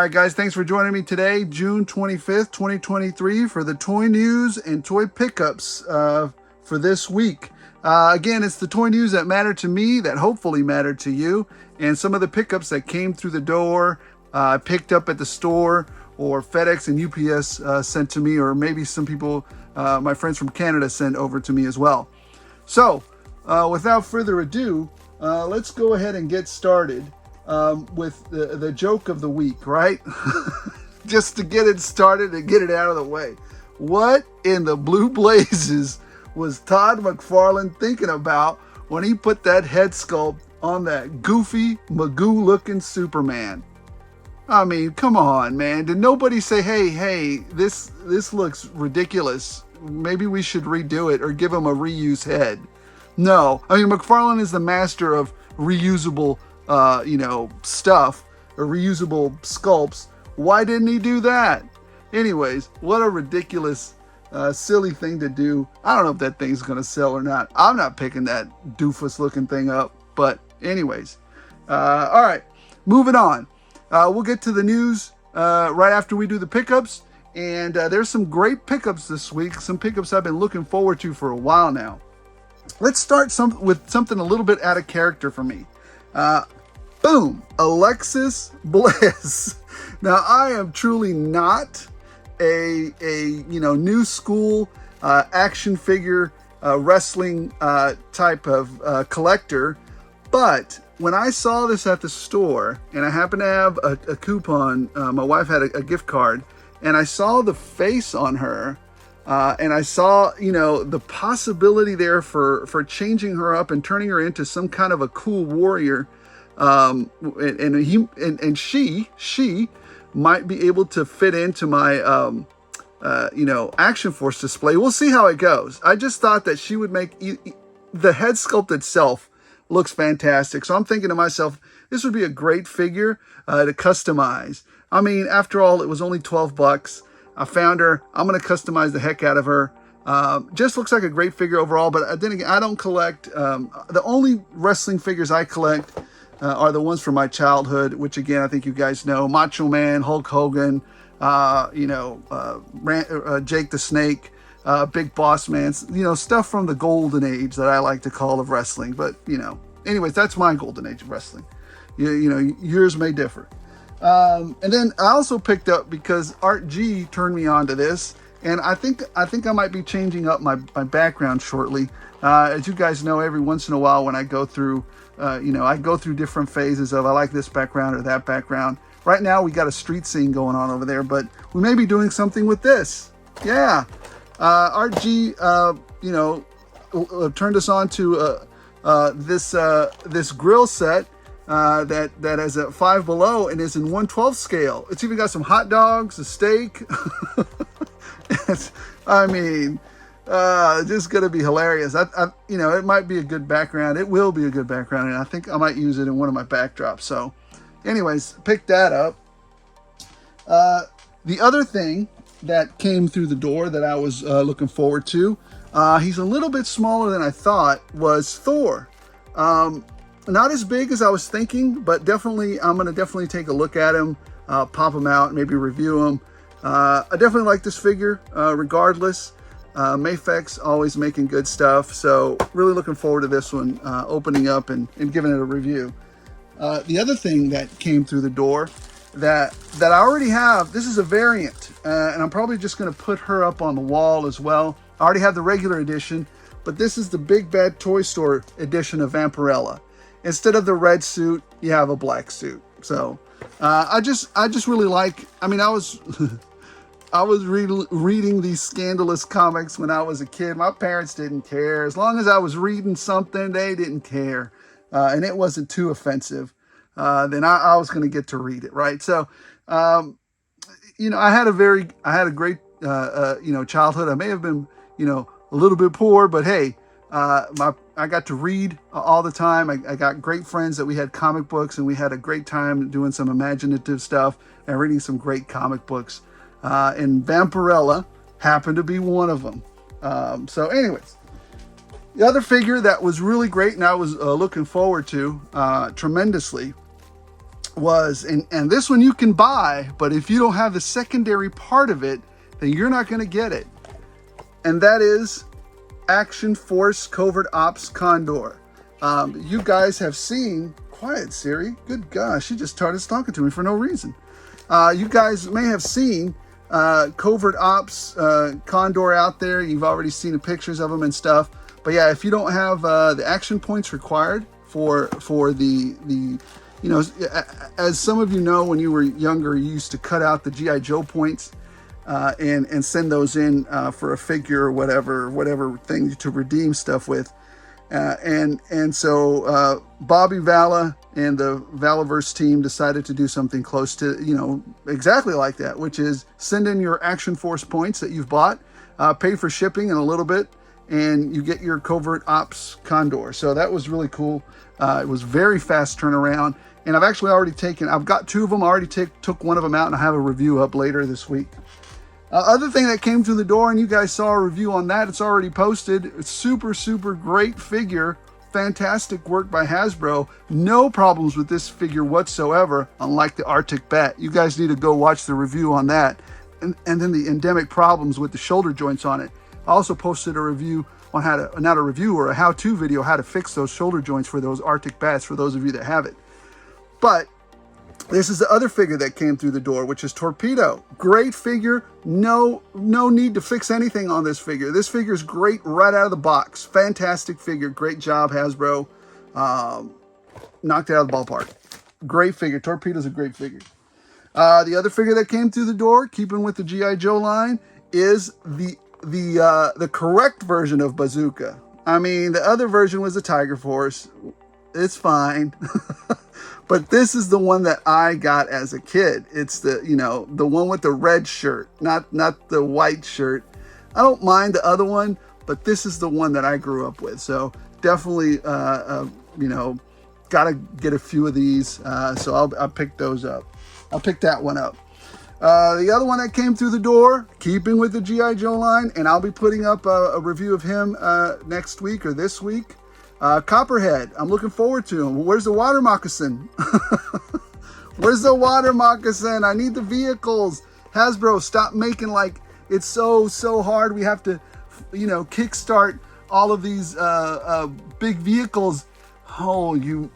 right, guys, thanks for joining me today, June 25th, 2023, for the toy news and toy pickups for this week. Again, it's the toy news that matter to me, that hopefully mattered to you, and some of the pickups that came through the door, picked up at the store, or FedEx and UPS sent to me, or maybe some people, my friends from Canada, sent over to me as well. So, without further ado, let's go ahead and get started with the joke of the week, right? Just to get it started and get it out of the way. What in the blue blazes was Todd McFarlane thinking about when he put that head sculpt on that goofy Magoo looking Superman? I mean, come on, man. Did nobody say, hey, this looks ridiculous. Maybe we should redo it or give him a reuse head? No. I mean, McFarlane is the master of reusable stuff or reusable sculpts. Why didn't he do that? Anyways, what a ridiculous, silly thing to do. I don't know if that thing's going to sell or not. I'm not picking that doofus looking thing up. But anyways, all right, moving on. We'll get to the news right after we do the pickups. And there's some great pickups this week. Some pickups I've been looking forward to for a while now. Let's start with something a little bit out of character for me. Boom, Alexis Bliss. Now, I am truly not a new school action figure wrestling type of collector, but when I saw this at the store, and I happened to have a coupon, my wife had a gift card, and I saw the face on her, and I saw, the possibility there for changing her up and turning her into some kind of a cool warrior. And she might be able to fit into my, Action Force display. We'll see how it goes. I just thought that she would make the head sculpt itself looks fantastic. So I'm thinking to myself, this would be a great figure to customize. I mean, after all, it was only $12. I found her. I'm going to customize the heck out of her. Just looks like a great figure overall, but then again, I don't collect. The only wrestling figures I collect are the ones from my childhood, which again, I think you guys know: Macho Man, Hulk Hogan, Jake the Snake, Big Boss Man, stuff from the golden age that I like to call of wrestling. But, anyways, that's my golden age of wrestling. Yours may differ. And then I also picked up, because Art G turned me on to this, and I think I might be changing up my background shortly. As you guys know, every once in a while when I go through, I go through different phases of I like this background or that background. Right now we got a street scene going on over there, but we may be doing something with this. Yeah. Art G, turned us on to this grill set that is a 5 Below and is in 1/12 scale. It's even got some hot dogs, a steak. Just gonna be hilarious. It might be a good background. It will be a good background, and I think I might use it in one of my backdrops. So, anyways, pick that up. The other thing that came through the door that I was looking forward to, he's a little bit smaller than I thought, was Thor. Not as big as I was thinking, but I'm going to definitely take a look at him, pop him out, maybe review him. I definitely like this figure regardless. Mafex always making good stuff, so really looking forward to this one, opening up and giving it a review. The other thing that came through the door that I already have, this is a variant, and I'm probably just going to put her up on the wall as well. I already have the regular edition, but this is the Big Bad Toy Store edition of Vampirella. Instead of the red suit, you have a black suit. So I just really like. I mean, I was reading these scandalous comics when I was a kid. My parents didn't care. As long as I was reading something, they didn't care, and it wasn't too offensive. Then I was going to get to read it, right? So, I had a great childhood. I may have been, a little bit poor, but hey. I got to read all the time. I got great friends that we had comic books, and we had a great time doing some imaginative stuff and reading some great comic books. And Vampirella happened to be one of them. So anyways, the other figure that was really great and I was looking forward to tremendously was, and this one you can buy, but if you don't have the secondary part of it, then you're not going to get it. And that is Action Force Covert Ops Condor. You guys have seen, quiet Siri, good gosh, she just started talking to me for no reason. You guys may have seen Covert Ops Condor out there. You've already seen the pictures of them and stuff. But yeah, if you don't have the action points required for the you know, as some of you know, when you were younger, you used to cut out the G.I. Joe points and send those in for a figure or whatever thing to redeem stuff with. And so Bobby Vala and the Valaverse team decided to do something close to, you know, exactly like that, which is send in your Action Force points that you've bought, pay for shipping in a little bit, and you get your Covert Ops Condor. So that was really cool. It was very fast turnaround. And I've actually already I've got 2 of them. I already took one of them out, and I have a review up later this week. Other thing that came through the door, and you guys saw a review on that, it's already posted. It's super, super great figure. Fantastic work by Hasbro. No problems with this figure whatsoever, unlike the Arctic Bat. You guys need to go watch the review on that. And then the endemic problems with the shoulder joints on it. I also posted a review on how to, not a review or a how-to video, how to fix those shoulder joints for those Arctic Bats for those of you that have it. But this is the other figure that came through the door, which is Torpedo. Great figure. No need to fix anything on this figure. This figure is great right out of the box. Fantastic figure. Great job, Hasbro. Knocked it out of the ballpark. Great figure. Torpedo's a great figure. The other figure that came through the door, keeping with the G.I. Joe line, is the correct version of Bazooka. I mean, the other version was the Tiger Force. It's fine. But this is the one that I got as a kid. It's the, you know, the one with the red shirt, not the white shirt. I don't mind the other one, but this is the one that I grew up with. So definitely, you know, got to get a few of these. So I'll pick those up. I'll pick that one up. The other one that came through the door, keeping with the G.I. Joe line, and I'll be putting up a review of him next week or this week. Copperhead, I'm looking forward to him. Where's the water moccasin? Where's the water moccasin? I need the vehicles. Hasbro, stop making like it's so hard. We have to, you know, kickstart all of these big vehicles. Oh,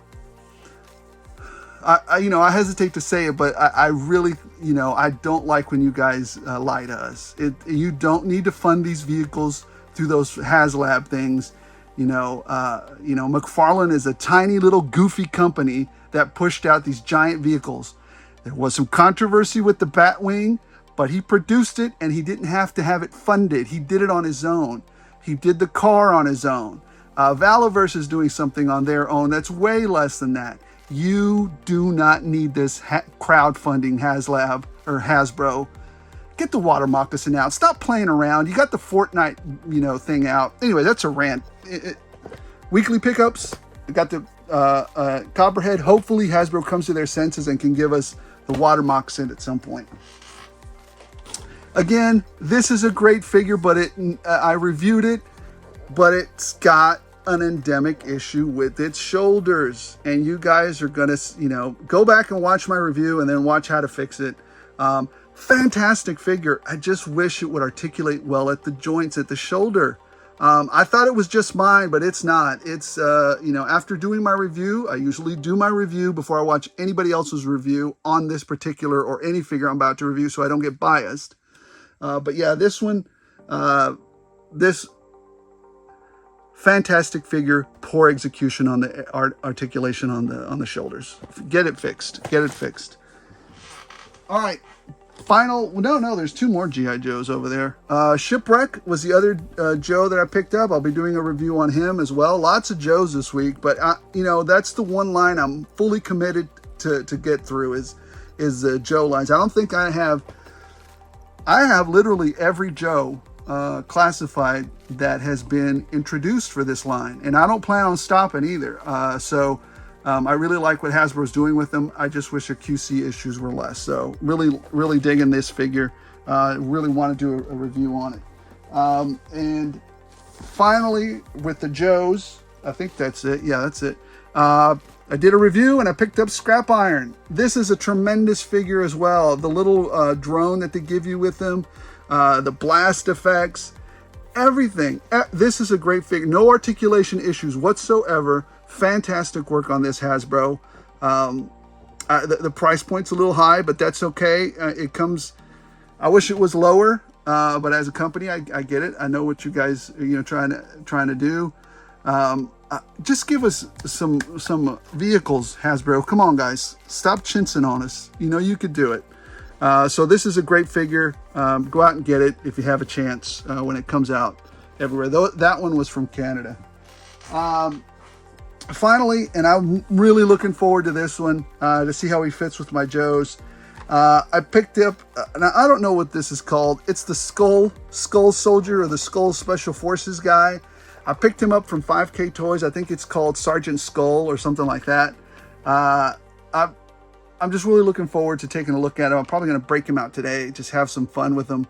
I hesitate to say it, but I really, you know, I don't like when you guys lie to us. You don't need to fund these vehicles through those HasLab things. You know, McFarlane is a tiny little goofy company that pushed out these giant vehicles. There was some controversy with the Batwing, but he produced it and he didn't have to have it funded. He did it on his own. He did the car on his own. Valaverse is doing something on their own that's way less than that. You do not need this crowdfunding HasLab or Hasbro. Get the water moccasin out. Stop playing around. You got the Fortnite, you know, thing out. Anyway, that's a rant. Weekly pickups. I got the Copperhead. Hopefully Hasbro comes to their senses and can give us the water moccasin at some point. Again, this is a great figure, but I reviewed it, but it's got an endemic issue with its shoulders. And you guys are going to, you know, go back and watch my review and then watch how to fix it. Fantastic figure. I just wish it would articulate well at the joints at the shoulder. I thought it was just mine, but it's not. It's, you know, after doing my review, I usually do my review before I watch anybody else's review on this particular or any figure I'm about to review so I don't get biased. But yeah, this one, this fantastic figure, poor execution on the articulation on the shoulders. Get it fixed. Get it fixed. All right. No, there's 2 more G.I. Joes over there. Shipwreck was the other Joe that I picked up. I'll be doing a review on him as well. Lots of Joes this week, but you know, that's the one line I'm fully committed to get through is the Joe lines. I don't think I have literally every Joe classified that has been introduced for this line, and I don't plan on stopping either. I really like what Hasbro's doing with them. I just wish their QC issues were less. So really digging this figure. Really want to do a review on it. And finally, with the Joes, I think that's it. Yeah, that's it. I did a review and I picked up Scrap Iron. This is a tremendous figure as well. The little drone that they give you with them, the blast effects, everything. This is a great figure. No articulation issues whatsoever. Fantastic work on this, Hasbro. The price point's a little high, but that's okay. It comes, I wish it was lower, but as a company, I get it. I know what you guys are trying to do. Just give us some vehicles, Hasbro. Come on, guys. Stop chinsing on us. You know you could do it. So this is a great figure. Go out and get it if you have a chance when it comes out everywhere. Though that one was from Canada. Finally, and I'm really looking forward to this one to see how he fits with my Joes. I picked up, now I don't know what this is called. It's the Skull Soldier or the Skull Special Forces guy. I picked him up from 5K Toys. I think it's called Sergeant Skull or something like that. I'm just really looking forward to taking a look at him. I'm probably going to break him out today, just have some fun with him.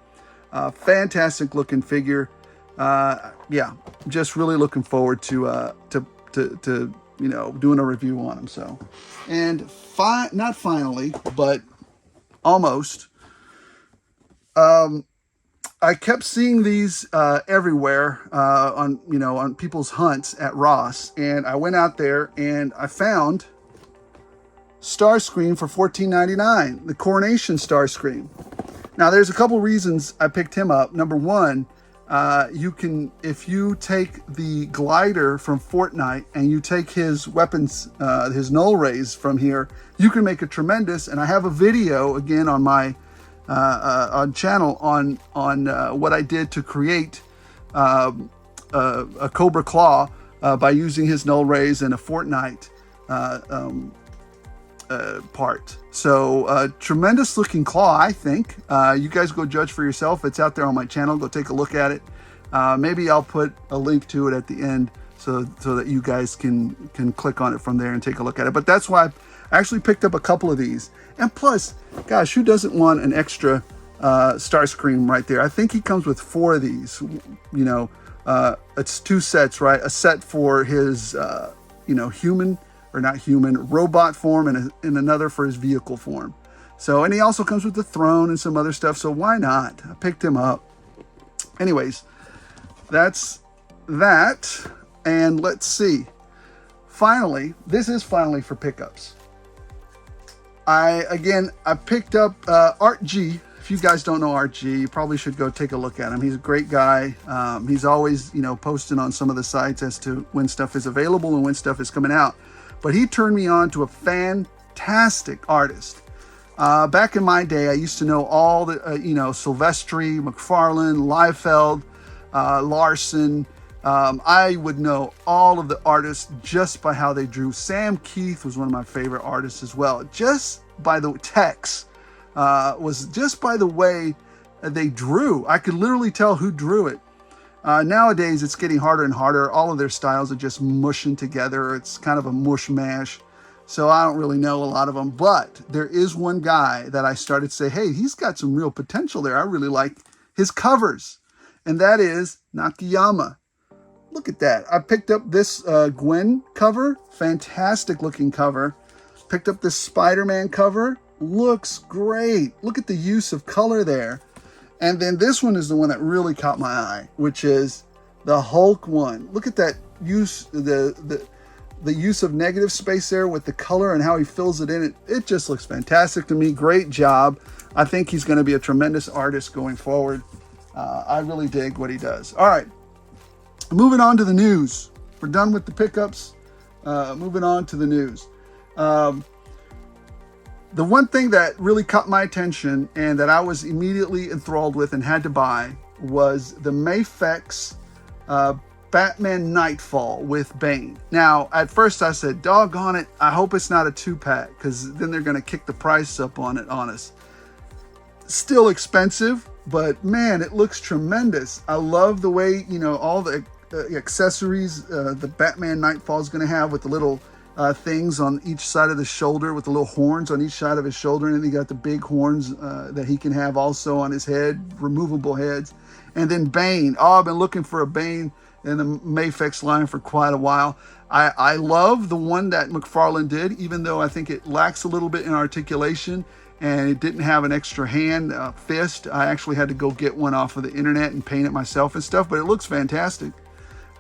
Fantastic looking figure. Yeah, just really looking forward to doing a review on him. So, and not finally, but almost. I kept seeing these everywhere on people's hunts at Ross, and I went out there and I found Starscream for $14.99, the Coronation Starscream. Now, there's a couple reasons I picked him up. Number one, if you take the glider from Fortnite and you take his weapons, his null rays from here, you can make a tremendous. And I have a video again on my on channel on what I did to create a Cobra Claw by using his null rays and a Fortnite part. So tremendous looking claw, I think. You guys go judge for yourself. It's out there on my channel. Go take a look at it. Maybe I'll put a link to it at the end so that you guys can click on it from there and take a look at it. But that's why I actually picked up a couple of these. And plus, gosh, who doesn't want an extra Starscream right there? I think he comes with 4 of these. It's 2 sets, right? A set for his, human, or not human, robot form, and another for his vehicle form. So, and he also comes with the throne and some other stuff. So why not? I picked him up. Anyways, that's that. And let's see. Finally, this is finally for pickups. I picked up Art G. If you guys don't know Art G, you probably should go take a look at him. He's a great guy. He's always, posting on some of the sites as to when stuff is available and when stuff is coming out. But he turned me on to a fantastic artist. Back in my day, I used to know all the, Silvestri, McFarlane, Liefeld, Larson. I would know all of the artists just by how they drew. Sam Keith was one of my favorite artists as well. Just by the text, was just by the way they drew. I could literally tell who drew it. Nowadays, it's getting harder and harder. All of their styles are just mushing together. It's kind of a mush mash. So I don't really know a lot of them. But there is one guy that I started to say, hey, he's got some real potential there. I really like his covers. And that is Nakayama. Look at that. I picked up this Gwen cover. Fantastic looking cover. Picked up this Spider-Man cover. Looks great. Look at the use of color there. And then this one is the one that really caught my eye, which is the Hulk one. Look at that use, the use of negative space there with the color and how he fills it in. It just looks fantastic to me. Great job. I think he's going to be a tremendous artist going forward. I really dig what he does. All right. Moving on to the news. We're done with the pickups. Moving on to the news. The one thing that really caught my attention and that I was immediately enthralled with and had to buy was the Mafex Batman Nightfall with Bane. Now, at first I said, doggone it, I hope it's not a 2-pack, because then they're going to kick the price up on us. Still expensive, but man, it looks tremendous. I love the way, all the accessories the Batman Nightfall is going to have with the little things on each side of the shoulder, with the little horns on each side of his shoulder, and then he got the big horns that he can have also on his head, removable heads. And then Bane. Oh, I've been looking for a Bane in the Mafex line for quite a while. I love the one that McFarlane did, even though I think it lacks a little bit in articulation and it didn't have an extra hand, fist. I actually had to go get one off of the internet and paint it myself and stuff, but it looks fantastic.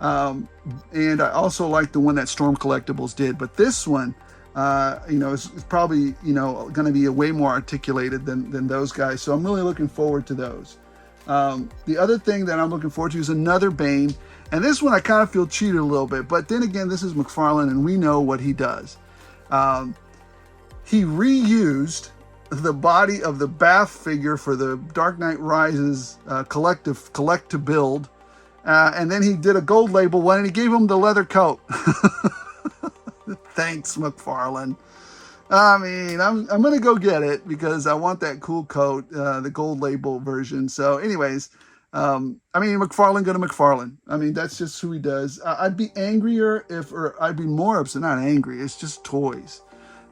And I also like the one that Storm Collectibles did, but this one, it's probably, going to be way more articulated than those guys. So I'm really looking forward to those. The other thing that I'm looking forward to is another Bane. And this one I kind of feel cheated a little bit. But then again, this is McFarlane and we know what he does. He reused the body of the Bath figure for the Dark Knight Rises collect to build. And then he did a gold label one and he gave him the leather coat. Thanks, McFarlane. I mean, I'm going to go get it because I want that cool coat, the gold label version. So anyways, McFarlane go to McFarlane. I mean, that's just who he does. I'd be angrier or I'd be more upset. Not angry. It's just toys.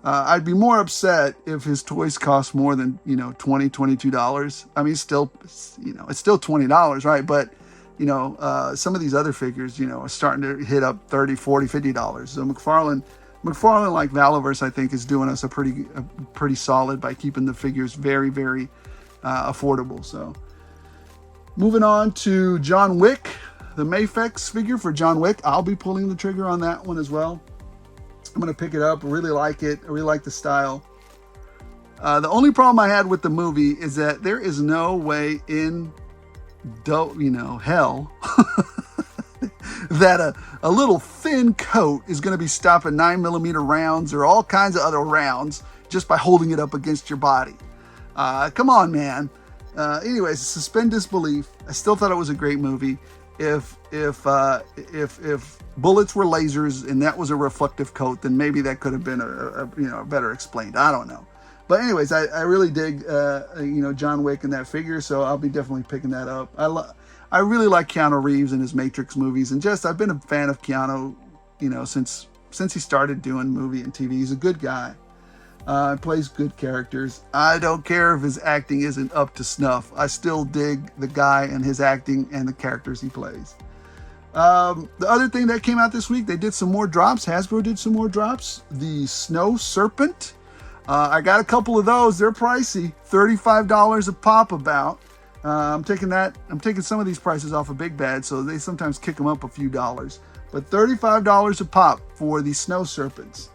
I'd be more upset if his toys cost more than, $20, $22. I mean, it's still $20, right? But, some of these other figures, are starting to hit up $30, $40, $50. So McFarlane, like Valaverse, I think, is doing us a pretty solid by keeping the figures very, very affordable. So moving on to John Wick, the Mafex figure for John Wick. I'll be pulling the trigger on that one as well. I'm going to pick it up. I really like it. I really like the style. The only problem I had with the movie is that there is no way in hell that a little thin coat is going to be stopping 9mm rounds or all kinds of other rounds just by holding it up against your body. Come on, man. Anyways, suspend disbelief. I still thought it was a great movie. If bullets were lasers and that was a reflective coat, then maybe that could have been a better explained. I don't know. But anyways, I really dig John Wick and that figure, so I'll be definitely picking that up. I really like Keanu Reeves and his Matrix movies, and I've been a fan of Keanu, since he started doing movie and TV. He's a good guy. Plays good characters. I don't care if his acting isn't up to snuff. I still dig the guy and his acting and the characters he plays. The other thing that came out this week, they did some more drops. Hasbro did some more drops. The Snow Serpent. I got a couple of those. They're pricey, $35 a pop about. I'm taking some of these prices off of Big Bad, so they sometimes kick them up a few dollars. But $35 a pop for the Snow Serpents.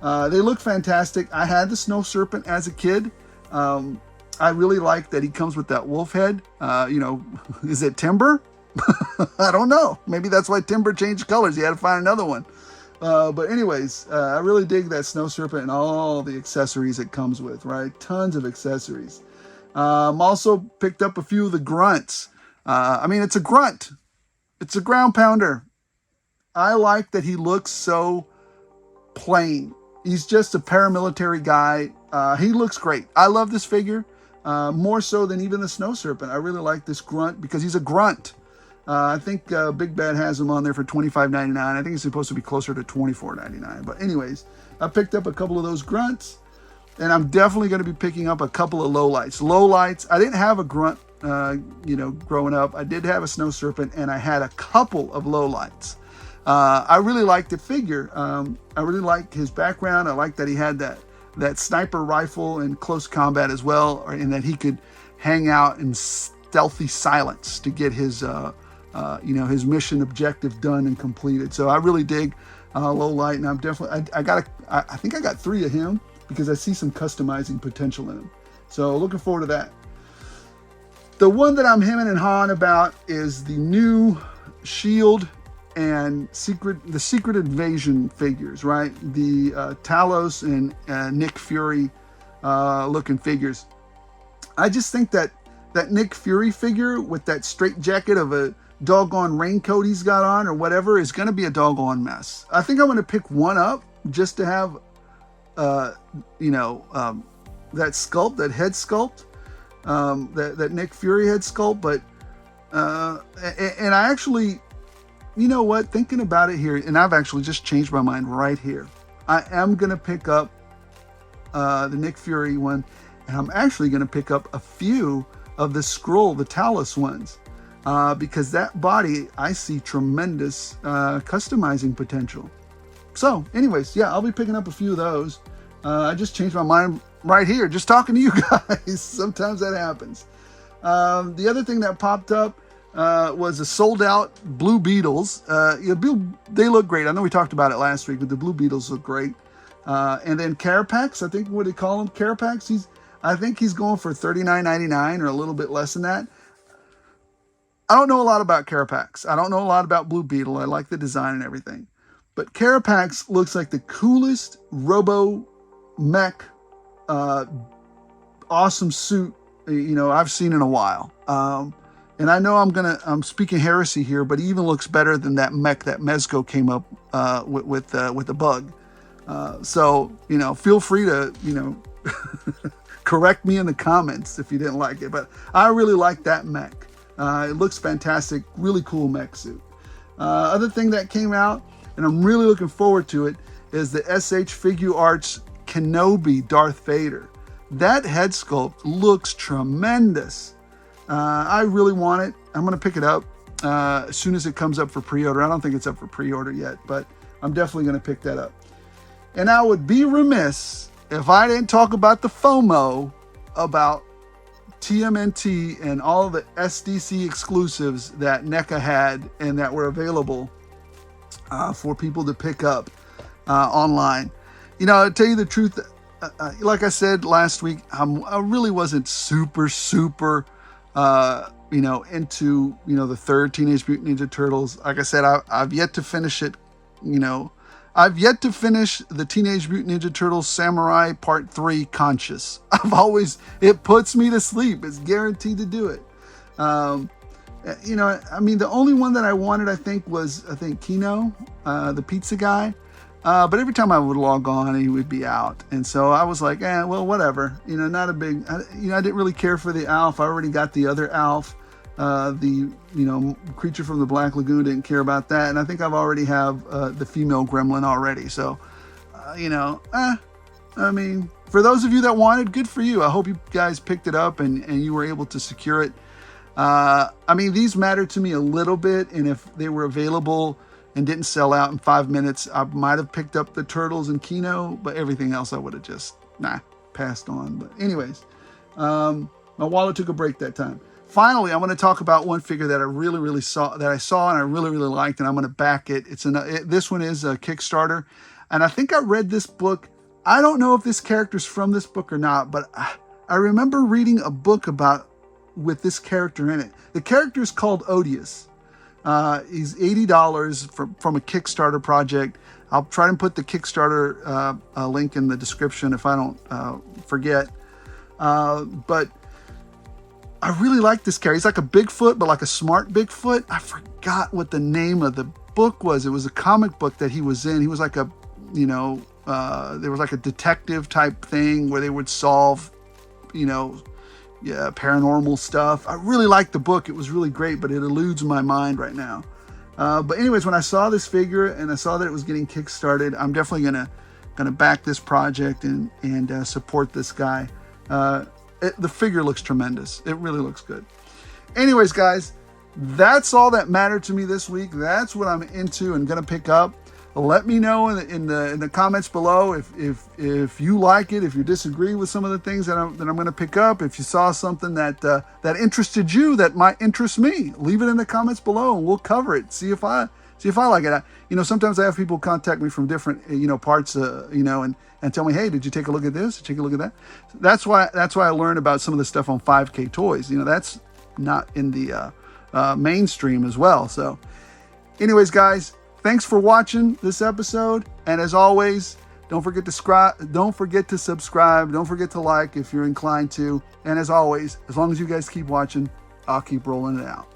They look fantastic. I had the Snow Serpent as a kid. I really like that he comes with that wolf head. Is it Timber? I don't know. Maybe that's why Timber changed colors. He had to find another one. But anyways, I really dig that Snow Serpent and all the accessories it comes with, right? Tons of accessories. Also picked up a few of the grunts. It's a grunt. It's a ground pounder. I like that he looks so plain. He's just a paramilitary guy. He looks great. I love this figure more so than even the Snow Serpent. I really like this grunt because he's a grunt. I think Big Bad has him on there for $25.99. I think it's supposed to be closer to $24.99. But anyways, I picked up a couple of those grunts, and I'm definitely going to be picking up a couple of lowlights. Lowlights, I didn't have a grunt, growing up. I did have a Snow Serpent, and I had a couple of lowlights. I really liked the figure. I really liked his background. I liked that he had that sniper rifle in close combat as well, and that he could hang out in stealthy silence to get his mission objective done and completed. So I really dig Lowlight, and I'm definitely, I think I got 3 of him because I see some customizing potential in him. So looking forward to that. The one that I'm hemming and hawing about is the new Shield and the Secret Invasion figures, right? The Talos and Nick Fury looking figures. I just think that Nick Fury figure with that straight jacket of a doggone raincoat he's got on or whatever is going to be a doggone mess. I think I'm going to pick one up just to have, that sculpt, that head sculpt, that Nick Fury head sculpt. But, and I actually, you know what, thinking about it here, and I've actually just changed my mind right here. I am going to pick up the Nick Fury one, and I'm actually going to pick up a few of the Skrull, the Talos ones. because that body, I see tremendous customizing potential. So anyways, yeah, I'll be picking up a few of those. I just changed my mind right here, just talking to you guys. Sometimes that happens. The other thing that popped up was a sold out Blue Beetles. They look great. I know we talked about it last week, but the Blue Beetles look great. And then Carapax, I think what do they call him? Carapax. I think he's going for $39.99 or a little bit less than that. I don't know a lot about Carapax. I don't know a lot about Blue Beetle. I like the design and everything. But Carapax looks like the coolest robo mech, awesome suit, I've seen in a while. And I know I'm speaking heresy here, but he even looks better than that mech that Mezco came up with the bug. So, feel free to, correct me in the comments if you didn't like it. But I really like that mech. It looks fantastic. Really cool mech suit. Other thing that came out, and I'm really looking forward to it, is the SH Figure Arts Kenobi Darth Vader. That head sculpt looks tremendous. I really want it. I'm going to pick it up as soon as it comes up for pre-order. I don't think it's up for pre-order yet, but I'm definitely going to pick that up. And I would be remiss if I didn't talk about the FOMO about TMNT and all the SDC exclusives that NECA had and that were available for people to pick up online. To tell you the truth, like I said last week, I really wasn't super into the third Teenage Mutant Ninja Turtles. Like I said, I've yet to finish it. I've yet to finish the Teenage Mutant Ninja Turtles Samurai Part 3 Conscious. It puts me to sleep. It's guaranteed to do it. The only one that I wanted, I think Kino, the pizza guy. But every time I would log on, he would be out. And so I was like, well, whatever. Not a big, I didn't really care for the Alf. I already got the other Alf. The Creature from the Black Lagoon, didn't care about that. And I think I've already have the female gremlin already. So, for those of you that wanted, good for you. I hope you guys picked it up and you were able to secure it. These mattered to me a little bit. And if they were available and didn't sell out in 5 minutes, I might have picked up the Turtles and Kino, but everything else I would have just, passed on. But anyways, my wallet took a break that time. Finally, I want to talk about one figure that I saw and I really liked, and I'm going to back it. This one is a Kickstarter, and I think I read this book. I don't know if this character's from this book or not, but I remember reading a book with this character in it. The character is called Odious. He's $80 from a Kickstarter project. I'll try and put the Kickstarter link in the description if I don't forget. But I really like this character. He's like a Bigfoot, but like a smart Bigfoot. I forgot what the name of the book was. It was a comic book that he was in. He was like there was like a detective type thing where they would solve, paranormal stuff. I really liked the book. It was really great, but it eludes my mind right now. But anyways, when I saw this figure and I saw that it was getting kickstarted, I'm definitely gonna back this project and support this guy. The figure looks tremendous. It really looks good. Anyways, guys, that's all that mattered to me this week. That's what I'm into and gonna pick up. Let me know in the comments below if you like it, if you disagree with some of the things that I'm going to pick up. If you saw something that interested you that might interest me, leave it in the comments below and we'll cover it. See if I like it. Sometimes I have people contact me from different parts and tell me, hey, did you take a look at this? Take a look at that. That's why I learned about some of the stuff on 5K Toys. That's not in the mainstream as well. So, anyways, guys. Thanks for watching this episode, and as always, don't forget to subscribe. Don't forget to like if you're inclined to. And as always, as long as you guys keep watching, I'll keep rolling it out.